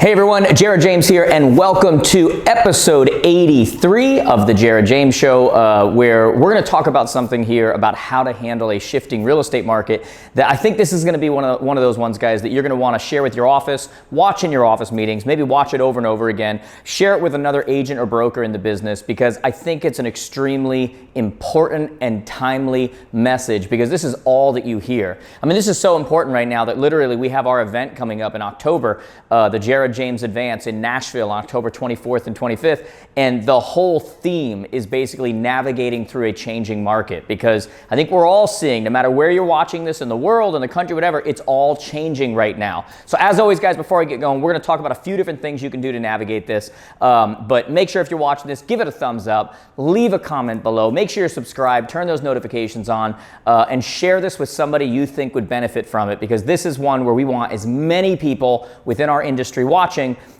Hey everyone, Jared James here, and welcome to episode 83 of the Jared James Show, where we're going to talk about something here about how to handle a shifting real estate market. That I think this is going to be one of those ones, guys, that you're going to want to share with your office, watch in your office meetings, maybe watch it over and over again, share it with another agent or broker in the business, because I think it's an extremely important and timely message, because this is all that you hear. I mean, this is so important right now that literally we have our event coming up in October, the Jared James Advance in Nashville on October 24th and 25th, and the whole theme is basically navigating through a changing market, because I think we're all seeing, no matter where you're watching this in the world, in the country, whatever, it's all changing right now. So as always, guys, before I get going, we're going to talk about a few different things you can do to navigate this, but make sure if you're watching this, give it a thumbs up, leave a comment below, make sure you're subscribed, turn those notifications on, and share this with somebody you think would benefit from it, because this is one where we want as many people within our industry watching,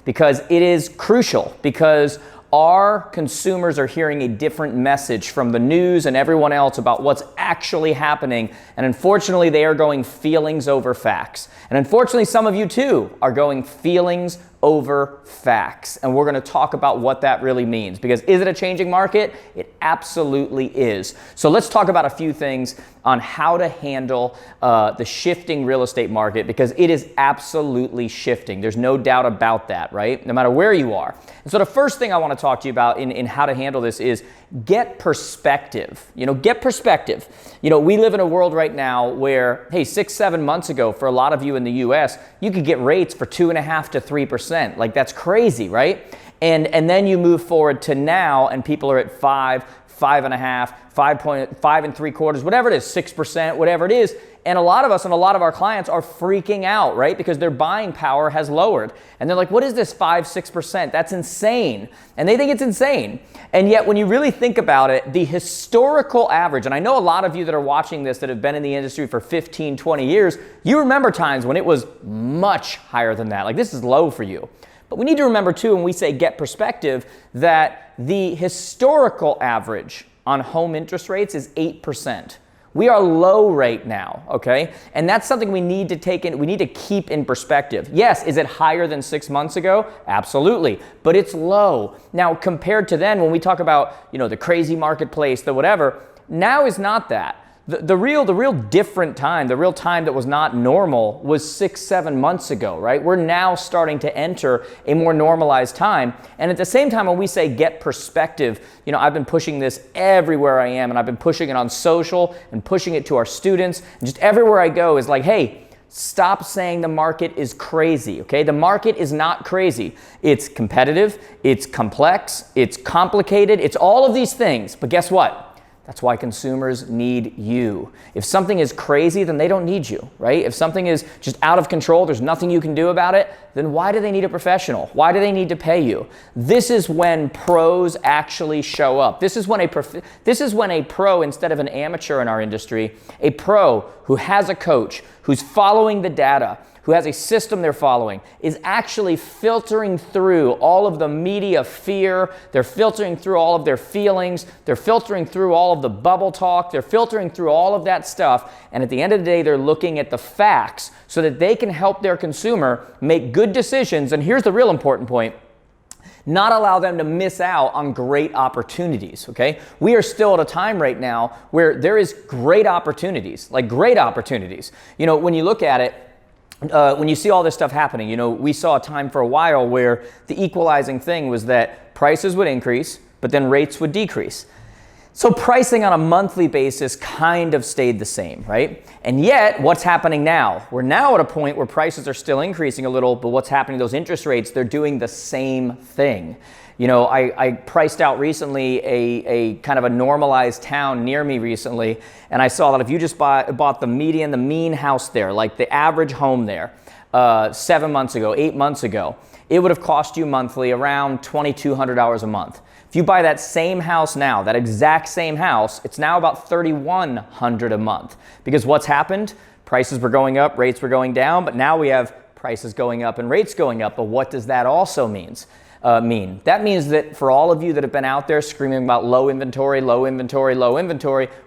because it is crucial, because our consumers are hearing a different message from the news and everyone else about what's actually happening. And unfortunately, they are going feelings over facts. And unfortunately, some of you too are going feelings over facts. And we're going to talk about what that really means, because is it a changing market? It absolutely is. So let's talk about a few things on how to handle the shifting real estate market, because it is absolutely shifting. There's no doubt about that, right? No matter where you are. And so the first thing I want to talk to you about in how to handle this is get perspective. Get perspective. We live in a world right now where, hey, 6-7 months ago, for a lot of you in the US, you could get rates for 2.5% to 3%. Like, that's crazy, right? And then you move forward to now, and people are at 5, 5.5, 5.375, whatever it is, 6%, whatever it is. And a lot of us and a lot of our clients are freaking out, right? Because their buying power has lowered. And they're like, what is this 5, 6%? That's insane. And they think it's insane. And yet when you really think about it, the historical average, and I know a lot of you that are watching this that have been in the industry for 15, 20 years, you remember times when it was much higher than that. Like, this is low for you. But we need to remember too, when we say get perspective, that the historical average on home interest rates is 8%. We are low right now, okay? And that's something we need to keep in perspective. Yes, is it higher than 6 months ago? Absolutely, but it's low. Now, compared to then, when we talk about, the crazy marketplace, the whatever, now is not that. The real different time, the real time that was not normal was 6-7 months ago, right? We're now starting to enter a more normalized time. And at the same time, when we say get perspective, I've been pushing this everywhere I am, and I've been pushing it on social and pushing it to our students. And just everywhere I go is like, hey, stop saying the market is crazy, okay? The market is not crazy. It's competitive, it's complex, it's complicated, it's all of these things. But guess what? That's why consumers need you. If something is crazy, then they don't need you, right? If something is just out of control, there's nothing you can do about it, then why do they need a professional? Why do they need to pay you? This is when pros actually show up. This is when a pro, instead of an amateur in our industry, a pro who has a coach, who's following the data, who has a system they're following, is actually filtering through all of the media fear. They're filtering through all of their feelings. They're filtering through all of the bubble talk. They're filtering through all of that stuff. And at the end of the day, they're looking at the facts so that they can help their consumer make good decisions. And here's the real important point: not allow them to miss out on great opportunities, okay? We are still at a time right now where there is great opportunities, like great opportunities. When you look at it, when you see all this stuff happening, we saw a time for a while where the equalizing thing was that prices would increase, but then rates would decrease. So pricing on a monthly basis kind of stayed the same, right? And yet, what's happening now? We're now at a point where prices are still increasing a little, but what's happening to those interest rates? They're doing the same thing. I priced out recently a kind of a normalized town near me recently, and I saw that if you just bought the mean house there, like the average home there, 7 months ago, 8 months ago, it would have cost you monthly around $2,200 a month. If you buy that same house now, that exact same house, it's now about $3,100 a month. Because what's happened? Prices were going up, rates were going down, but now we have prices going up and rates going up. But what does that also mean? That means that for all of you that have been out there screaming about low inventory,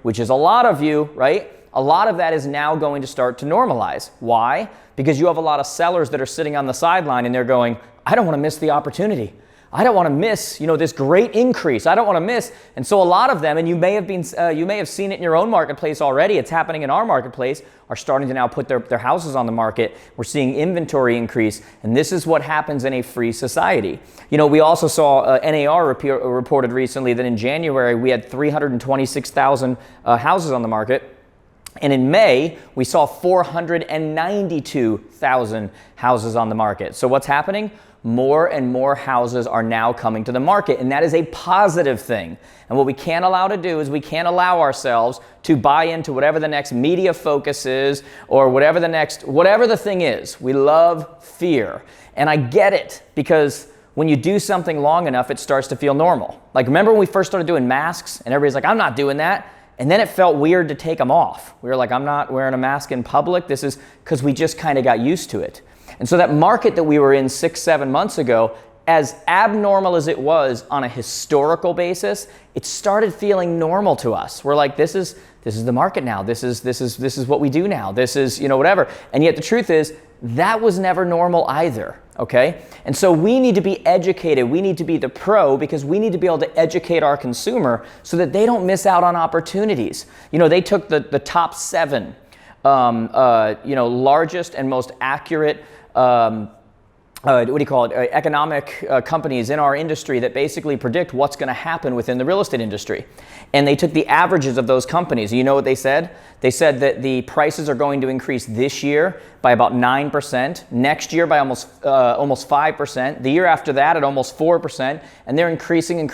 which is a lot of you, right? A lot of that is now going to start to normalize. Why? Because you have a lot of sellers that are sitting on the sideline and they're going, I don't want to miss the opportunity. I don't want to miss, this great increase. I don't want to miss. And so a lot of them, and you may have seen it in your own marketplace already, it's happening in our marketplace, are starting to now put their houses on the market. We're seeing inventory increase, and this is what happens in a free society. We also saw NAR reported recently that in January we had 326,000 houses on the market. And in May, we saw 492,000 houses on the market. So what's happening? More and more houses are now coming to the market, and that is a positive thing. And what we can't allow to do is we can't allow ourselves to buy into whatever the next media focus is or whatever the thing is. We love fear. And I get it, because when you do something long enough, it starts to feel normal. Like, remember when we first started doing masks and everybody's like, I'm not doing that. And then it felt weird to take them off. We were like, I'm not wearing a mask in public. This is because we just kind of got used to it. And so that market that we were in 6-7 months ago, as abnormal as it was on a historical basis, it started feeling normal to us. We're like, this is the market now. This is what we do now. This is, whatever. And yet the truth is, that was never normal either. Okay? And so we need to be educated. We need to be the pro, because we need to be able to educate our consumer so that they don't miss out on opportunities. They took the top 7 largest and most accurate economic companies in our industry that basically predict what's going to happen within the real estate industry. And they took the averages of those companies. You know what they said? They said that the prices are going to increase this year by about 9%, next year by almost 5%, the year after that at almost 4%, and they're increasing.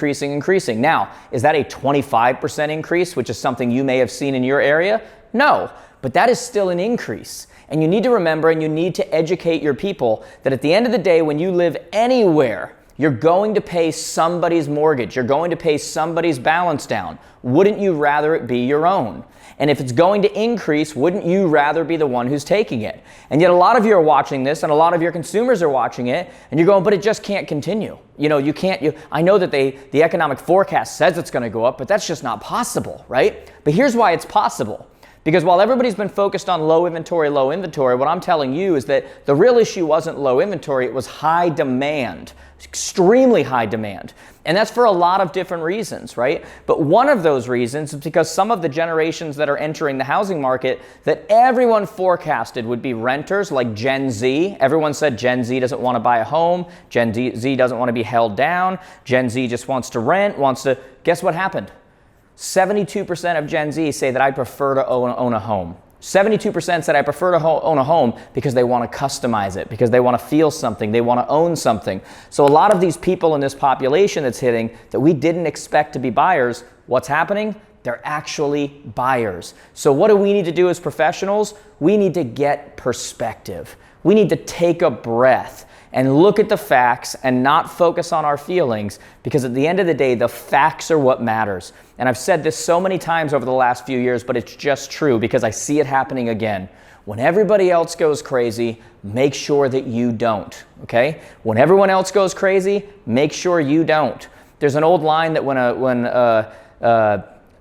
Now, is that a 25% increase, which is something you may have seen in your area? No, but that is still an increase. And you need to remember, and you need to educate your people that at the end of the day, when you live anywhere, you're going to pay somebody's mortgage. You're going to pay somebody's balance down. Wouldn't you rather it be your own? And if it's going to increase, wouldn't you rather be the one who's taking it? And yet a lot of you are watching this, and a lot of your consumers are watching it, and you're going, but it just can't continue. I know that the economic forecast says it's going to go up, but that's just not possible, right? But here's why it's possible. Because while everybody's been focused on low inventory, what I'm telling you is that the real issue wasn't low inventory, it was high demand, extremely high demand. And that's for a lot of different reasons, right? But one of those reasons is because some of the generations that are entering the housing market that everyone forecasted would be renters, like Gen Z. Everyone said Gen Z doesn't want to buy a home. Gen Z doesn't want to be held down. Gen Z just wants to rent, Guess what happened? 72% of Gen Z say that I prefer to own a home. 72% said I prefer to own a home because they want to customize it, because they want to feel something, they want to own something. So a lot of these people in this population that's hitting that we didn't expect to be buyers, what's happening? They're actually buyers. So what do we need to do as professionals? We need to get perspective. We need to take a breath and look at the facts and not focus on our feelings, because at the end of the day, the facts are what matters. And I've said this so many times over the last few years, but it's just true because I see it happening again. When everybody else goes crazy, make sure that you don't, okay? When everyone else goes crazy, make sure you don't. There's an old line that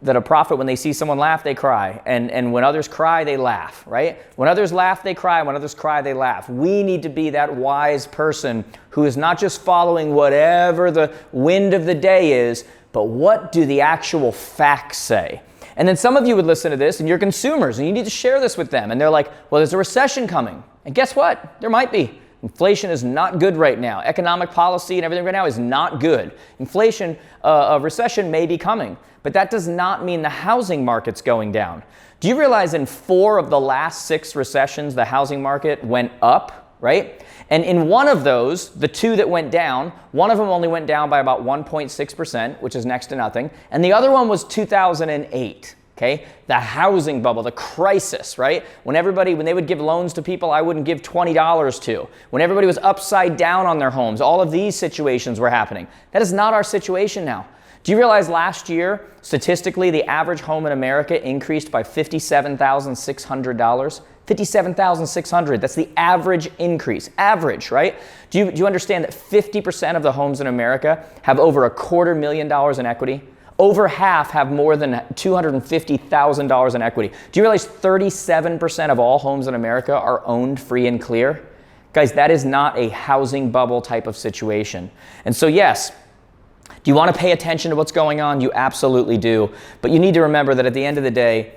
that a prophet, when they see someone laugh, they cry. And when others cry, they laugh, right? When others laugh, they cry. When others cry, they laugh. We need to be that wise person who is not just following whatever the wind of the day is, but what do the actual facts say? And then some of you would listen to this, and you're consumers, and you need to share this with them. And they're like, well, there's a recession coming. And guess what? There might be. Inflation is not good right now. Economic policy and everything right now is not good. Inflation, a recession may be coming, but that does not mean the housing market's going down. Do you realize in 4 of the last 6 recessions, the housing market went up, right? And in one of those, the 2 that went down, one of them only went down by about 1.6%, which is next to nothing, and the other one was 2008. Okay, the housing bubble, the crisis, right? When they would give loans to people I wouldn't give $20 to. When everybody was upside down on their homes, all of these situations were happening. That is not our situation now. Do you realize last year, statistically, the average home in America increased by $57,600? $57,600, that's the average increase. Average, right? Do you understand that 50% of the homes in America have over $250,000 in equity? Over half have more than $250,000 in equity. Do you realize 37% of all homes in America are owned free and clear? Guys, that is not a housing bubble type of situation. And so yes, do you want to pay attention to what's going on? You absolutely do. But you need to remember that at the end of the day,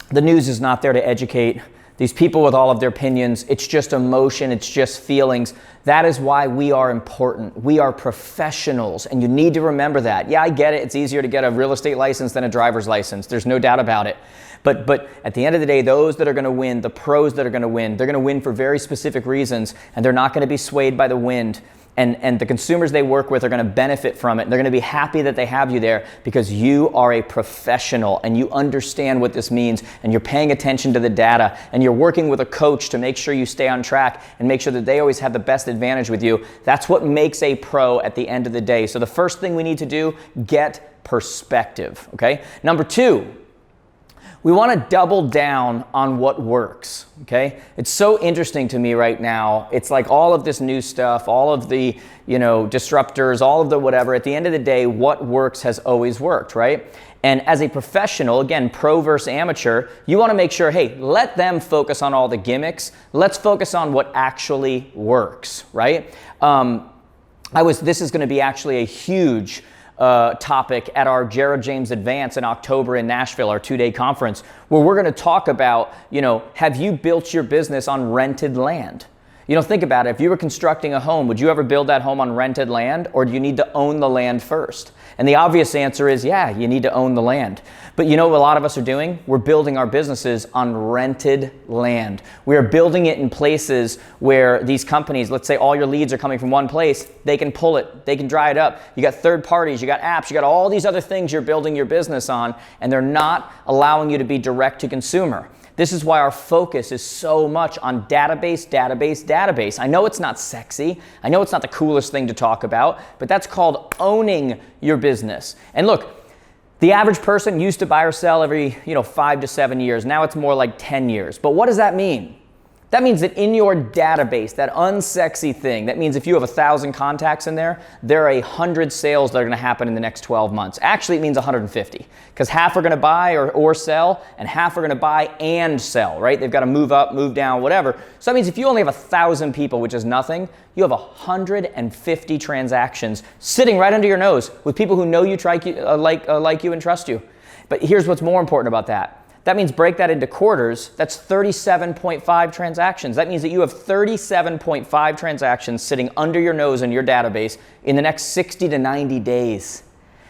the news is not there to educate these people with all of their opinions. It's just emotion. It's just feelings. That is why we are important. We are professionals, and you need to remember that. Yeah, I get it. It's easier to get a real estate license than a driver's license. There's no doubt about it. But at the end of the day, those that are going to win, the pros that are going to win, they're going to win for very specific reasons, and they're not going to be swayed by the wind. And the consumers they work with are going to benefit from it. They're going to be happy that they have you there because you are a professional and you understand what this means, and you're paying attention to the data, and you're working with a coach to make sure you stay on track and make sure that they always have the best advantage with you. That's what makes a pro at the end of the day. So the first thing we need to do, get perspective, okay? Number two, we want to double down on what works, okay? It's so interesting to me right now. It's like all of this new stuff, all of the, disruptors, all of the whatever. At the end of the day, what works has always worked, right? And as a professional, again, pro versus amateur, you want to make sure, hey, let them focus on all the gimmicks. Let's focus on what actually works, right? This is going to be actually a huge topic at our Jared James Advance in October in Nashville, our 2-day conference, where we're going to talk about, have you built your business on rented land? Think about it. If you were constructing a home, would you ever build that home on rented land, or do you need to own the land first? And the obvious answer is, yeah, you need to own the land. But you know what a lot of us are doing? We're building our businesses on rented land. We are building it in places where these companies, let's say all your leads are coming from one place, they can pull it, they can dry it up. You got third parties, you got apps, you got all these other things you're building your business on, and they're not allowing you to be direct to consumer. This is why our focus is so much on database, database, database. I know it's not sexy. I know it's not the coolest thing to talk about, but that's called owning your business. And look, the average person used to buy or sell every 5 to 7 years. Now it's more like 10 years. But what does that mean? That means that in your database, that unsexy thing, that means if you have 1,000 contacts in there, there are 100 sales that are going to happen in the next 12 months. Actually, it means 150, because half are going to buy or sell, and half are going to buy and sell, right? They've got to move up, move down, whatever. So that means if you only have 1,000 people, which is nothing, you have 150 transactions sitting right under your nose with people who know you, like you, and trust you. But here's what's more important about that. That means break that into quarters. That's 37.5 transactions. That means that you have 37.5 transactions sitting under your nose in your database in the next 60 to 90 days.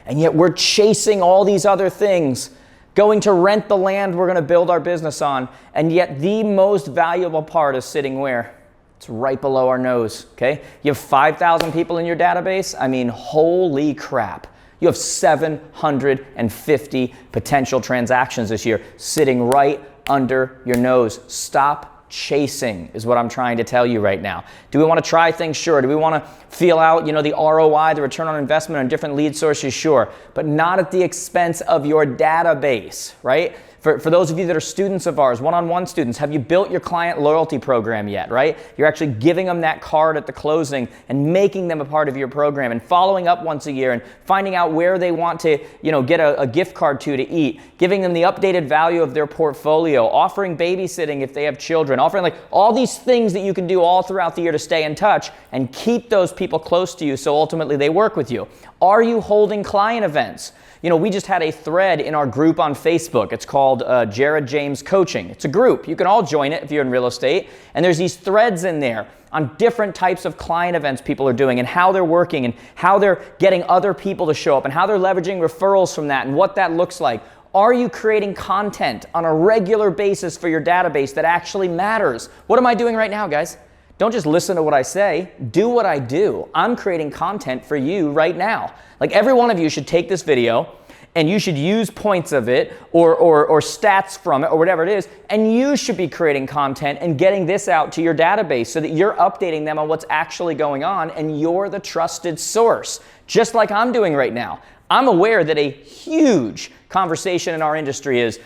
And yet we're chasing all these other things, going to rent the land we're going to build our business on. And yet the most valuable part is sitting where? It's right below our nose, okay? You have 5,000 people in your database. I mean, holy crap. You have 750 potential transactions this year sitting right under your nose. Stop chasing is what I'm trying to tell you right now. Do we want to try things? Sure. Do we want to feel out, the ROI, the return on investment on different lead sources? Sure. But not at the expense of your database, right? For those of you that are students of ours, one-on-one students, have you built your client loyalty program yet, right? You're actually giving them that card at the closing and making them a part of your program and following up once a year and finding out where they want to, get a gift card to eat, giving them the updated value of their portfolio, offering babysitting if they have children, offering all these things that you can do all throughout the year to stay in touch and keep those people close to you so ultimately they work with you. Are you holding client events? We just had a thread in our group on Facebook. It's called Jared James Coaching. It's a group. You can all join it if you're in real estate. And there's these threads in there on different types of client events people are doing and how they're working and how they're getting other people to show up and how they're leveraging referrals from that and what that looks like. Are you creating content on a regular basis for your database that actually matters? What am I doing right now, guys? Don't just listen to what I say. Do what I do. I'm creating content for you right now. Every one of you should take this video and you should use points of it or stats from it or whatever it is, and you should be creating content and getting this out to your database so that you're updating them on what's actually going on and you're the trusted source, just like I'm doing right now. I'm aware that a huge conversation in our industry is,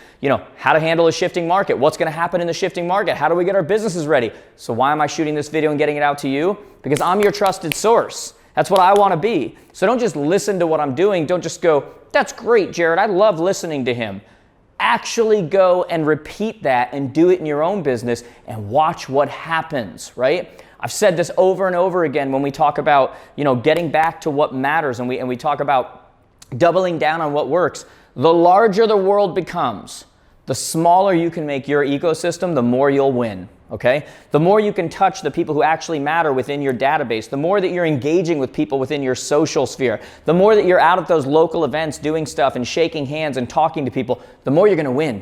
how to handle a shifting market. What's going to happen in the shifting market? How do we get our businesses ready? So why am I shooting this video and getting it out to you? Because I'm your trusted source. That's what I want to be. So don't just listen to what I'm doing. Don't just go, that's great, Jared. I love listening to him. actually go and repeat that and do it in your own business and watch what happens, right? I've said this over and over again when we talk about, getting back to what matters, and we talk about doubling down on what works. The larger the world becomes, the smaller you can make your ecosystem, the more you'll win, okay? The more you can touch the people who actually matter within your database, the more that you're engaging with people within your social sphere, the more that you're out at those local events doing stuff and shaking hands and talking to people, the more you're gonna win.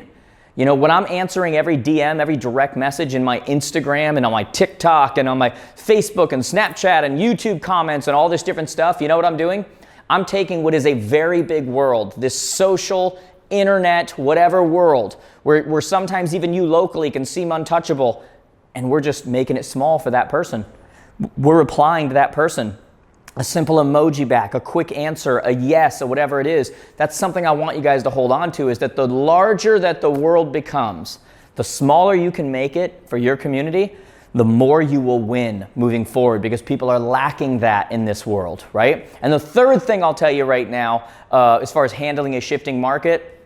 When I'm answering every DM, every direct message in my Instagram and on my TikTok and on my Facebook and Snapchat and YouTube comments and all this different stuff, you know what I'm doing? I'm taking what is a very big world, this social, internet, whatever world, where sometimes even you locally can seem untouchable, and we're just making it small for that person. We're replying to that person. A simple emoji back, a quick answer, a yes, or whatever it is. That's something I want you guys to hold on to, is that the larger that the world becomes, the smaller you can make it for your community, the more you will win moving forward, because people are lacking that in this world, right? And the third thing I'll tell you right now, as far as handling a shifting market,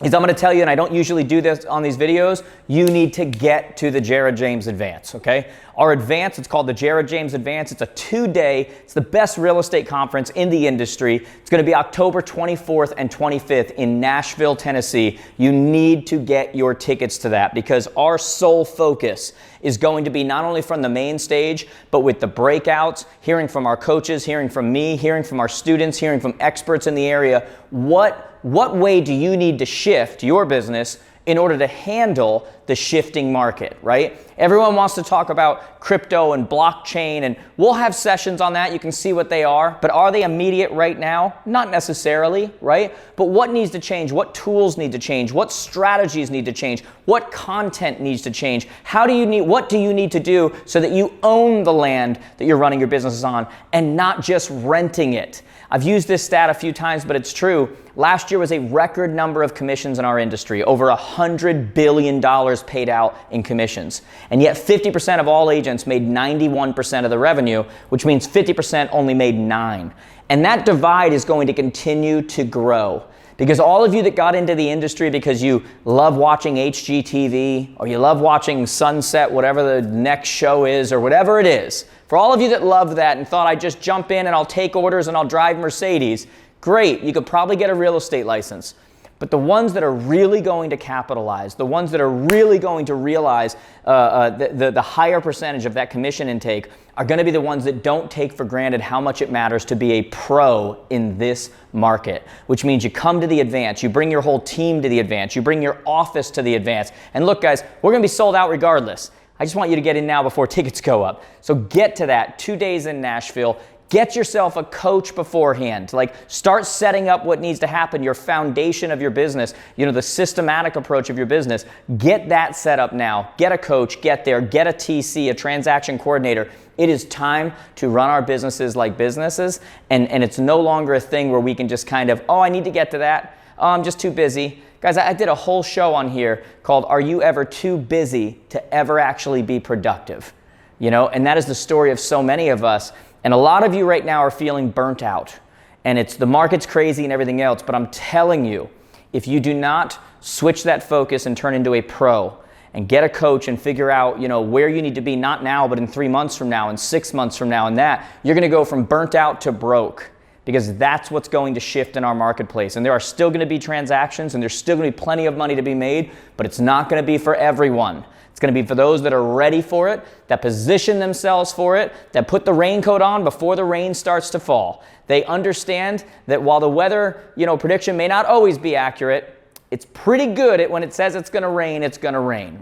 is I'm going to tell you, and I don't usually do this on these videos, you need to get to the Jared James Advance, okay? Our advance, it's called the Jared James Advance. It's a 2-day, it's the best real estate conference in the industry. It's going to be October 24th and 25th in Nashville, Tennessee. You need to get your tickets to that, because our sole focus is going to be not only from the main stage, but with the breakouts, hearing from our coaches, hearing from me, hearing from our students, hearing from experts in the area. What way do you need to shift your business in order to handle the shifting market, right? Everyone wants to talk about crypto and blockchain, and we'll have sessions on that. You can see what they are, but are they immediate right now? Not necessarily, right? But what needs to change? What tools need to change? What strategies need to change? What content needs to change? What do you need to do so that you own the land that you're running your businesses on and not just renting it? I've used this stat a few times, but it's true. Last year was a record number of commissions in our industry, over $100 billion paid out in commissions. And yet 50% of all agents made 91% of the revenue, which means 50% only made 9%. And that divide is going to continue to grow. Because all of you that got into the industry because you love watching HGTV, or you love watching Sunset, whatever the next show is, or whatever it is, for all of you that loved that and thought I'd just jump in and I'll take orders and I'll drive Mercedes, great, you could probably get a real estate license. But the ones that are really going to capitalize, the ones that are really going to realize the higher percentage of that commission intake are going to be the ones that don't take for granted how much it matters to be a pro in this market, which means you come to the advance, you bring your whole team to the advance, you bring your office to the advance. And look, guys, we're going to be sold out regardless. I just want you to get in now before tickets go up. So get to that, 2 days in Nashville. Get yourself a coach beforehand. Start setting up what needs to happen, your foundation of your business, the systematic approach of your business. Get that set up now. Get a coach, get there, get a TC, a transaction coordinator. It is time to run our businesses like businesses, and it's no longer a thing where we can just kind of, I need to get to that. I'm just too busy. Guys, I did a whole show on here called Are You Ever Too Busy to Ever Actually Be Productive? And that is the story of so many of us. And a lot of you right now are feeling burnt out, and the market's crazy and everything else, but I'm telling you, if you do not switch that focus and turn into a pro and get a coach and figure out, where you need to be, not now, but in 3 months from now and 6 months from now, and that, you're going to go from burnt out to broke, because that's what's going to shift in our marketplace. And there are still going to be transactions, and there's still going to be plenty of money to be made, but it's not going to be for everyone. It's going to be for those that are ready for it, that position themselves for it, that put the raincoat on before the rain starts to fall. They understand that while the weather, prediction may not always be accurate, it's pretty good at when it says it's going to rain,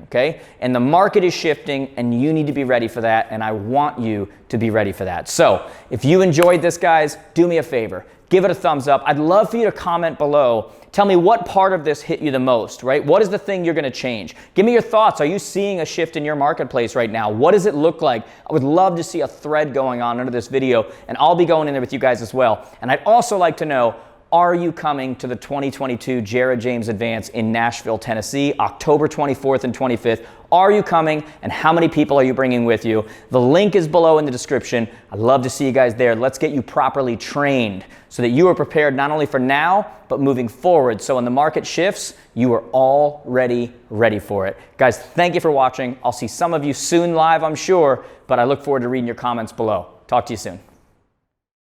okay? And the market is shifting, and you need to be ready for that, and I want you to be ready for that. So, if you enjoyed this, guys, do me a favor. Give it a thumbs up. I'd love for you to comment below. Tell me what part of this hit you the most, right? What is the thing you're going to change? Give me your thoughts. Are you seeing a shift in your marketplace right now? What does it look like? I would love to see a thread going on under this video, and I'll be going in there with you guys as well. And I'd also like to know, Are you coming to the 2022 Jared James Advance in Nashville, Tennessee, October 24th and 25th? Are you coming, and how many people are you bringing with you? The link is below in the description. I'd love to see you guys there. Let's get you properly trained so that you are prepared not only for now, but moving forward. So when the market shifts, you are already ready for it. Guys, thank you for watching. I'll see some of you soon live, I'm sure, but I look forward to reading your comments below. Talk to you soon.